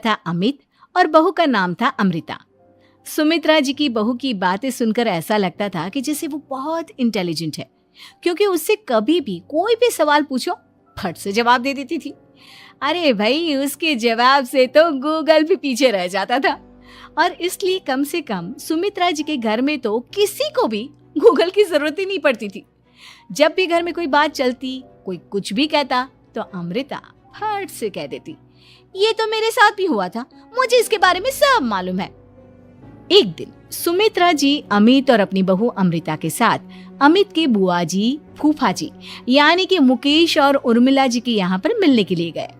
था अमित और बहू का नाम था अमृता। सुमित्रा जी की बहू की बातें सुनकर ऐसा लगता था कि जैसे वो बहुत इंटेलिजेंट है, क्योंकि उससे कभी भी कोई भी सवाल पूछो फट से जवाब दे देती थी। अरे भाई, उसके जवाब से तो गूगल भी पीछे रह जाता था। और इसलिए कम से कम सुमित्रा जी के घर में तो किसी को भी गूगल की जरूरत ही नहीं पड़ती थी। जब भी घर में कोई बात चलती, कोई कुछ भी कहता, तो अमृता फट से कह देती, ये तो मेरे साथ भी हुआ था, मुझे इसके बारे में सब मालूम है। एक दिन सुमित्रा जी अमित और अपनी बहू अमृता के साथ अमित के बुआ जी, फूफा जी यानी कि मुकेश और उर्मिला जी के यहाँ पर मिलने के लिए गए।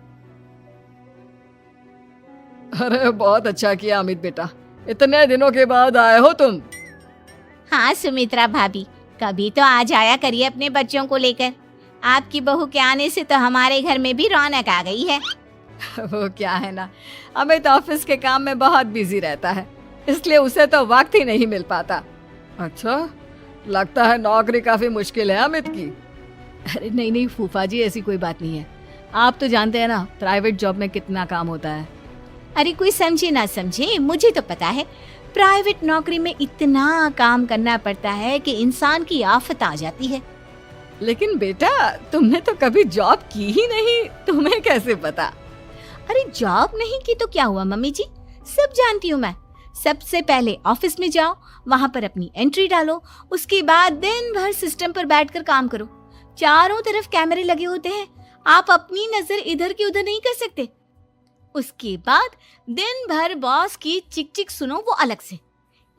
अरे बहुत अच्छा किया अमित बेटा, इतने दिनों के बाद आए हो तुम। हाँ सुमित्रा भाभी, कभी तो आ जाया करिए अपने बच्चों को लेकर। आपकी बहू के आने से तो हमारे घर में भी रौनक आ गई है। वो क्या है ना, अमित ऑफिस के काम में बहुत बिजी रहता है, इसलिए उसे तो वक्त ही नहीं मिल पाता। अच्छा, लगता है नौकरी काफी मुश्किल है अमित की। अरे नहीं नहीं फूफा जी, ऐसी कोई बात नहीं है। आप तो जानते हैं ना प्राइवेट जॉब में कितना काम होता है। अरे कोई समझे ना समझे, मुझे तो पता है प्राइवेट नौकरी में इतना काम करना पड़ता है कि इंसान की आफत आ जाती है। लेकिन बेटा, तुमने तो कभी जॉब की ही नहीं, तुम्हें कैसे पता? अरे जॉब नहीं की तो क्या हुआ मम्मी जी, सब जानती हूँ मैं। सबसे पहले ऑफिस में जाओ, वहां पर अपनी एंट्री डालो, उसके बाद दिन भर सिस्टम पर बैठकर काम करो। चारों तरफ कैमरे लगे होते हैं, आप अपनी नजर इधर की उधर नहीं कर सकते। उसके बाद दिन भर बॉस की चिक चिक सुनो, वो अलग से।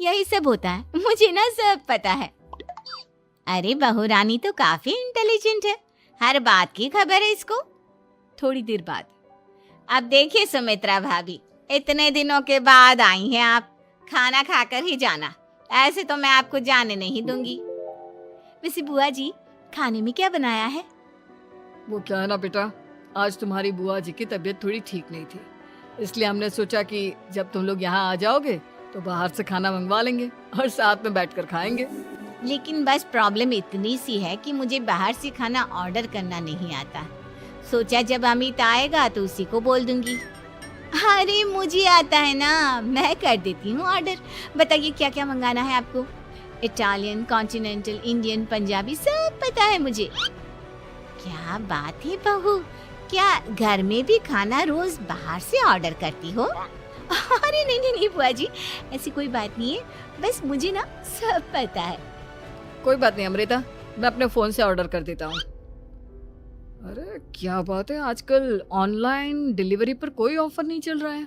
यही सब होता है, मुझे ना सब पता है। अरे बहू रानी तो काफी इंटेलिजेंट है, हर बात की खबर है इसको। थोड़ी देर बाद, अब देखिए सुमित्रा भाभी, इतने दिनों के बाद आई हैं आप, खाना खाकर ही जाना, ऐसे तो मैं आपको जाने नहीं दूंगी। वैसे बुआ जी, खाने में क्या बनाया है? वो क्या है ना बेटा, आज तुम्हारी बुआ जी की तबीयत थोड़ी ठीक नहीं थी, इसलिए हमने सोचा कि जब तुम लोग यहाँ आ जाओगे तो बाहर से खाना मंगवा लेंगे और साथ में बैठकर खाएंगे। लेकिन बस प्रॉब्लम इतनी सी है कि मुझे बाहर से खाना ऑर्डर करना नहीं आता। सोचा जब अमित आएगा तो उसी को बोल दूंगी। अरे मुझे आता है ना, मैं कर देती हूँ ऑर्डर। बताइए क्या क्या मंगाना है आपको? इटालियन, कॉन्टिनेंटल, इंडियन, पंजाबी, सब पता है मुझे। क्या बात है बहू, क्या घर में भी खाना रोज बाहर से ऑर्डर करती हो? अरे नहीं नहीं नहीं बुआ जी, ऐसी कोई बात नहीं है, बस मुझे ना सब पता है। कोई बात नहीं अमृता, मैं अपने फोन से ऑर्डर कर देता हूँ। अरे क्या बात है, आजकल ऑनलाइन डिलीवरी पर कोई ऑफर नहीं चल रहा है,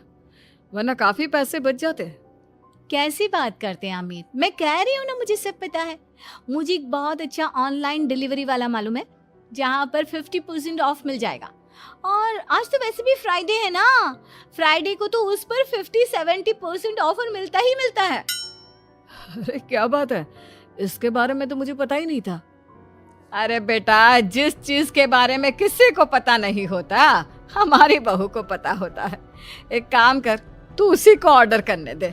वरना काफी पैसे बच जाते। कैसी बात करते हैं अमित, मैं कह रही हूँ ना मुझे सब पता है। मुझे एक बहुत अच्छा ऑनलाइन डिलीवरी वाला मालूम है, जहाँ पर 50% ऑफ मिल जाएगा। और आज तो वैसे भी फ्राइडे है ना, फ्राइडे को तो उस पर 50-70% ऑफर मिलता ही मिलता है। अरे क्या बात है, इसके बारे में तो मुझे पता ही नहीं था। अरे बेटा, जिस चीज के बारे में किसी को पता नहीं होता, हमारी बहू को पता होता है। एक काम कर, तू उसी को ऑर्डर करने दे।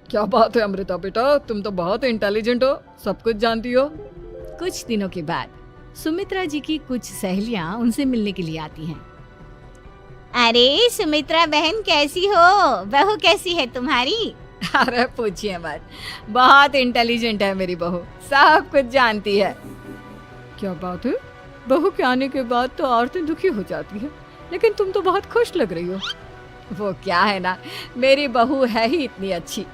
क्या बात है अमृता बेटा, तुम तो बहुत इंटेलिजेंट हो, सब कुछ जानती हो। कुछ दिनों के बाद सुमित्रा जी की कुछ सहेलियां उनसे मिलने के लिए आती हैं। अरे सुमित्रा बहन कैसी हो, बहू कैसी है तुम्हारी? अरे पूछिए मत, बहुत इंटेलिजेंट है मेरी बहू, सब कुछ जानती है। क्या बात है, बहू के आने के बाद तो औरतें दुखी हो जाती है, लेकिन तुम तो बहुत खुश लग रही हो। वो क्या है ना, मेरी बहू है ही इतनी अच्छी।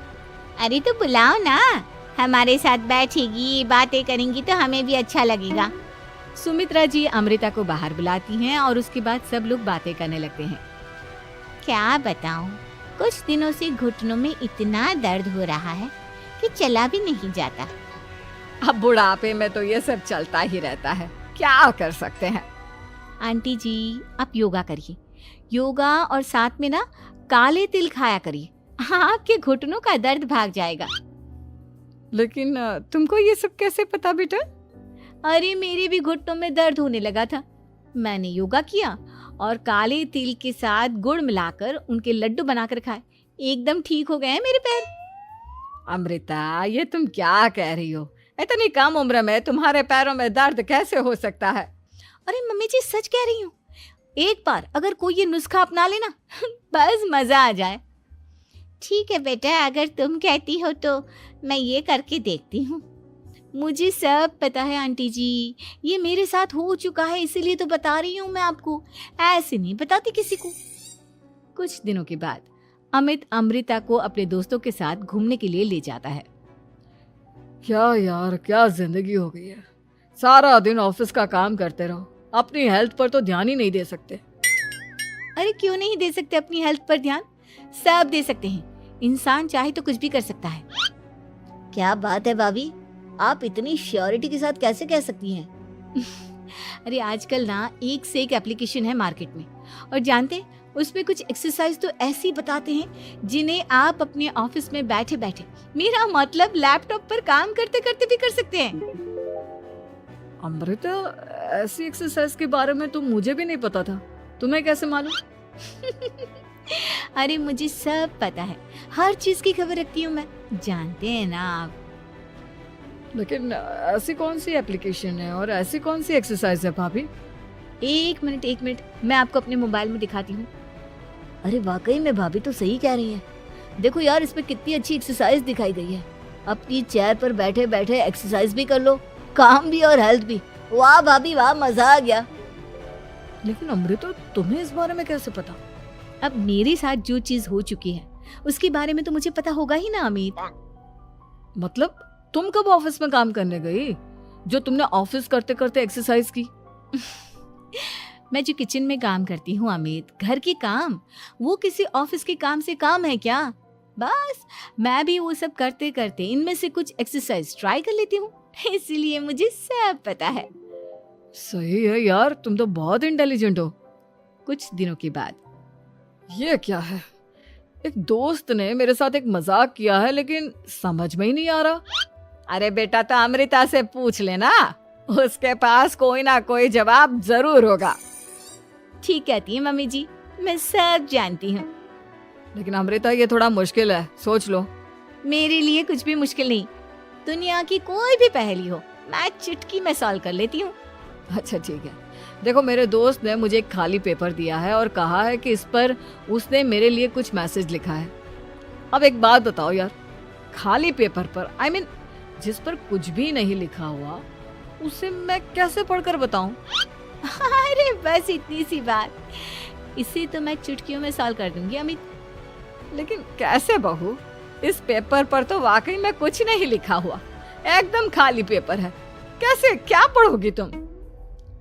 अरे तो बुलाओ ना, हमारे साथ बैठेगी, बातें करेंगी तो हमें भी अच्छा लगेगा। सुमित्रा जी अमृता को बाहर बुलाती हैं और उसके बाद सब लोग बातें करने लगते हैं। क्या बताऊं, कुछ दिनों से घुटनों में इतना दर्द हो रहा है कि चला भी नहीं जाता। अब बुढ़ापे में तो ये सब चलता ही रहता है, क्या कर सकते हैं। आंटी जी, आप योगा करिए, योगा और साथ में ना काले तिल खाया करिए, आपके घुटनों का दर्द भाग जाएगा। लेकिन तुमको ये सब कैसे पता बेटा? अरे मेरे भी घुटनों में दर्द होने लगा था, मैंने योगा किया और काले तिल के साथ गुड़ मिलाकर उनके लड्डू बनाकर खाए, एकदम ठीक हो गए हैं मेरे पैर। अमृता, ये तुम क्या कह रही हो? इतनी कम उम्र में तुम्हारे पैरों में दर्द कैसे हो सकता है? अरे मम्मी जी, सच कह रही हूँ, एक बार अगर कोई ये नुस्खा अपना लेना बस मजा आ जाए। ठीक है बेटा, अगर तुम कहती हो तो मैं ये करके देखती हूँ। मुझे सब पता है आंटी जी, ये मेरे साथ हो चुका है, इसीलिए तो बता रही हूँ मैं आपको, ऐसे नहीं बताती किसी को। कुछ दिनों के बाद अमित अमृता को अपने दोस्तों के साथ घूमने के लिए ले जाता है। क्या यार, क्या जिंदगी हो गई है। सारा दिन ऑफिस का काम करते रहो, अपनी हेल्थ पर तो ध्यान ही नहीं दे सकते। अरे क्यों नहीं दे सकते अपनी हेल्थ पर ध्यान? सब दे सकते हैं, इंसान चाहे तो कुछ भी कर सकता है। क्या बात है भाभी, आप इतनी श्योरिटी के साथ कैसे कह सकती हैं? अरे आजकल ना एक से एक एप्लीकेशन है मार्केट में, और जानते हैं उसमें कुछ एक्सरसाइज तो ऐसी बताते हैं जिन्हें आप अपने ऑफिस में बैठे बैठे, मेरा मतलब लैपटॉप पर काम करते करते भी कर सकते हैं। अमृता, ऐसी एक्सरसाइज के बारे में तो मुझे भी नहीं पता था, तुम्हें कैसे मालूम? अरे मुझे सब पता है, हर चीज की खबर रखती हूँ मैं, जानते हैं ना आप। लेकिन ऐसी कौन सी एप्लीकेशन है और ऐसी कौन सी एक्सरसाइज है भाभी? एक मिनट, मैं आपको अपने मोबाइल में दिखाती हूँ। अरे वाकई में भाभी तो सही कह रही हैं। देखो यार, इसमें कितनी अच्छी एक्सरसाइज दिखाई गई है। अपनी चेयर पर बैठे बैठे एक्सरसाइज भी कर लो, काम भी और हेल्थ भी। वाह भाभी वाह, मजा आ गया। लेकिन अमृता, तुम्हें इस बारे में कैसे पता? अब मेरे साथ जो चीज हो चुकी है उसके बारे में तो मुझे पता होगा ही ना अमित। मतलब तुम कब ऑफिस में काम करने गई जो तुमने ऑफिस करते करते एक्सरसाइज की? मैं जो किचन में काम करती हूँ अमित, घर के काम, वो किसी ऑफिस के काम से काम है क्या? बस मैं भी वो सब करते करते इनमें से कुछ एक्सरसाइज ट्राई कर लेती हूँ, इसीलिए मुझे सब पता है। सही है यार, तुम तो बहुत इंटेलिजेंट हो। कुछ दिनों के बाद, ये क्या है? एक दोस्त ने मेरे साथ एक मजाक किया है, लेकिन समझ में ही नहीं आ रहा। अरे बेटा, तो अमृता से पूछ लेना, उसके पास कोई ना कोई जवाब जरूर होगा। ठीक कहती है मम्मी जी, मैं सब जानती हूँ। लेकिन अमृता, ये थोड़ा मुश्किल है, सोच लो। मेरे लिए कुछ भी मुश्किल नहीं, दुनिया की कोई भी पहेली हो मैं चुटकी में सॉल्व कर लेती हूँ। अच्छा ठीक है, देखो मेरे दोस्त ने मुझे एक खाली पेपर दिया है और कहा है कि इस पर उसने मेरे लिए कुछ मैसेज लिखा है। अब एक बात बताओ यार, खाली पेपर पर, I mean, जिस पर कुछ भी नहीं लिखा हुआ, उसे मैं कैसे पढ़कर बताऊं? अरे बस इतनी सी बात, इसे तो मैं चुटकियों में सॉल्व कर दूंगी अमित। लेकिन कैसे बहू? इस पेपर पर तो वाकई में कुछ नहीं लिखा हुआ, एकदम खाली पेपर है, कैसे, क्या पढ़ोगी तुम?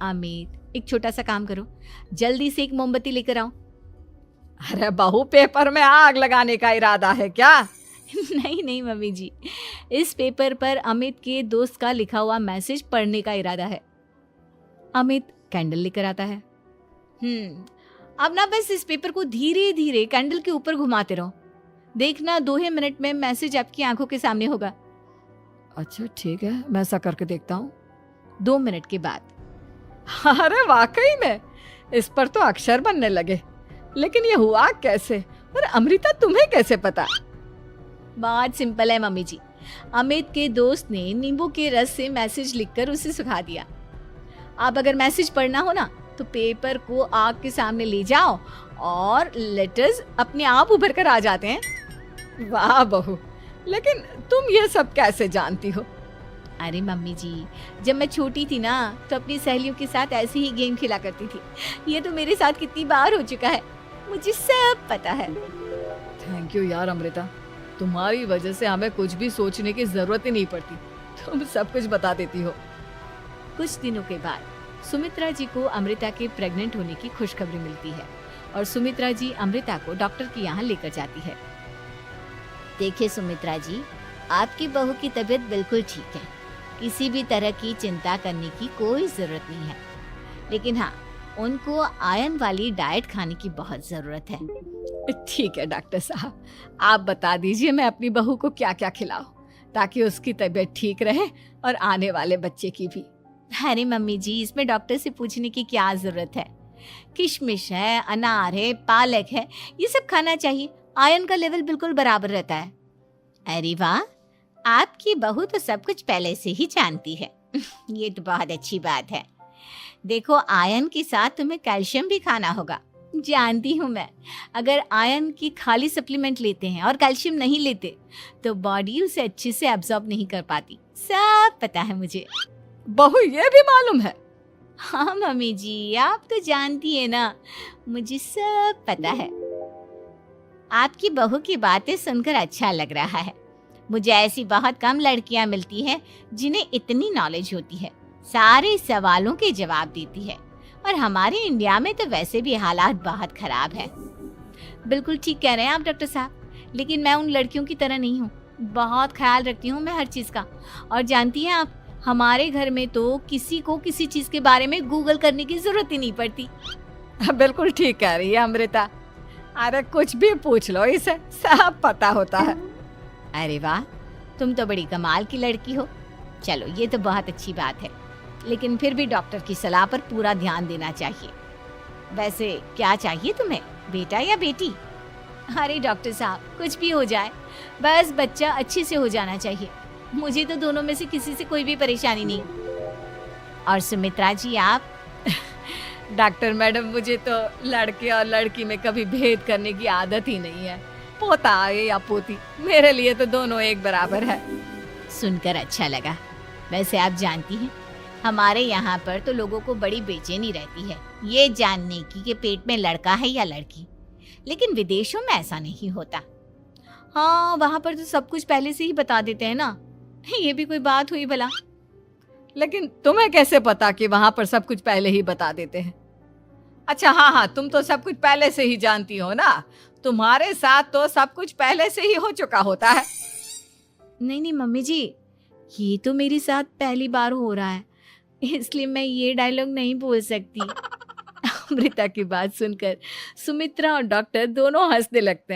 अमित, एक छोटा सा काम करो, जल्दी से एक मोमबत्ती लेकर आओ। अरे बहू, पेपर में आग लगाने का इरादा है क्या? नहीं मम्मी जी, इस पेपर पर अमित के दोस्त का लिखा हुआ मैसेज पढ़ने का इरादा है। अमित कैंडल लेकर आता है। अब ना बस इस पेपर को धीरे धीरे कैंडल के ऊपर घुमाते रहो, देखना 2 ही मिनट में मैसेज आपकी आंखों के सामने होगा। अच्छा ठीक है, मैं ऐसा करके देखता हूँ। 2 मिनट के बाद, अरे वाकई में इस पर तो अक्षर बनने लगे, लेकिन ये हुआ कैसे? और अमृता, तुम्हें कैसे पता? बात सिंपल है मम्मी जी, अमित के दोस्त ने नींबू के रस से मैसेज लिखकर उसे सुखा दिया। अब अगर मैसेज पढ़ना हो ना, तो पेपर को आग के सामने ले जाओ और लेटर्स अपने आप उभर कर आ जाते हैं। वाह बहू, लेकिन तुम ये सब कैसे जानती हो? अरे मम्मी जी, जब मैं छोटी थी ना, तो अपनी सहेलियों के साथ ऐसे ही गेम खेला करती थी। ये तो मेरे साथ कितनी बार हो चुका है, मुझे सब पता है। थैंक यू यार अमृता, तुम्हारी वजह से हमें कुछ भी सोचने की जरूरत ही नहीं पड़ती, तुम सब कुछ बता देती हो। कुछ दिनों के बाद सुमित्रा जी को अमृता के प्रेग्नेंट होने की खुशखबरी मिलती है और सुमित्रा जी अमृता को डॉक्टर के यहाँ लेकर जाती है। देखिए सुमित्रा जी, आपकी बहू की तबीयत बिल्कुल ठीक है, किसी भी तरह की चिंता करने की कोई जरूरत नहीं है। लेकिन हाँ, उनको आयरन वाली डाइट खाने की बहुत जरूरत है। ठीक है डॉक्टर साहब, आप बता दीजिए मैं अपनी बहू को क्या क्या खिलाऊं ताकि उसकी तबीयत ठीक रहे और आने वाले बच्चे की भी। अरे मम्मी जी, इसमें डॉक्टर से पूछने की क्या जरूरत है? किशमिश है, अनार है, पालक है, ये सब खाना चाहिए, आयरन का लेवल बिल्कुल बराबर रहता है। अरे वाह, आपकी बहू तो सब कुछ पहले से ही जानती है। ये तो बहुत अच्छी बात है। देखो, आयरन के साथ तुम्हें कैल्शियम भी खाना होगा। जानती हूँ मैं, अगर आयरन की खाली सप्लीमेंट लेते हैं और कैल्शियम नहीं लेते तो बॉडी उसे अच्छे से एब्जॉर्ब नहीं कर पाती। सब पता है मुझे। बहू ये भी मालूम है? हाँ मम्मी जी, आप तो जानती है ना, मुझे सब पता है। आपकी बहू की बातें सुनकर अच्छा लग रहा है। मुझे ऐसी बहुत कम लड़कियां मिलती हैं जिन्हें इतनी नॉलेज होती है, सारे सवालों के जवाब देती है। और हमारे इंडिया में तो वैसे भी हालात बहुत खराब है। बिल्कुल ठीक कह रहे हैं आप डॉक्टर साहब, लेकिन मैं उन लड़कियों की तरह नहीं हूँ। बहुत ख्याल रखती हूँ मैं हर चीज़ का। और जानती हैं आप, हमारे घर में तो किसी को किसी चीज़ के बारे में गूगल करने की जरूरत ही नहीं पड़ती। बिल्कुल ठीक कह रही है अमृता। अरे कुछ भी पूछ लो इसे, सब पता होता है। अरे वाह, तुम तो बड़ी कमाल की लड़की हो। चलो, ये तो बहुत अच्छी बात है, लेकिन फिर भी डॉक्टर की सलाह पर पूरा ध्यान देना चाहिए। वैसे क्या चाहिए तुम्हें, बेटा या बेटी? अरे डॉक्टर साहब, कुछ भी हो जाए, बस बच्चा अच्छे से हो जाना चाहिए। मुझे तो दोनों में से किसी से कोई भी परेशानी नहीं। और सुमित्रा जी, आप? डॉक्टर मैडम, मुझे तो लड़के और लड़की में कभी भेद करने की आदत ही नहीं है। पोता आए या पोती, मेरे लिए तो दोनों एक बराबर है। सुनकर अच्छा लगा। वैसे आप जानती हैं, हमारे यहाँ पर तो लोगों को बड़ी बेचैनी रहती है ये जानने की कि पेट में लड़का है या लड़की, लेकिन विदेशों में ऐसा नहीं होता। हाँ, वहाँ पर तो सब कुछ पहले से ही बता देते हैं ना। ये भी कोई बात हुई भला? लेकिन तुम्हें कैसे पता कि वहां पर सब कुछ पहले ही बता देते हैं? अच्छा हाँ, तुम तो सब कुछ पहले से ही जानती हो ना। तुम्हारे साथ तो सब कुछ पहले से ही हो चुका होता है। नहीं मम्मी जी, ये तो मेरे साथ पहली बार हो रहा है, इसलिए मैं ये डायलॉग नहीं बोल सकती। अमृता की बात सुनकर सुमित्रा और डॉक्टर दोनों हंसने लगते हैं।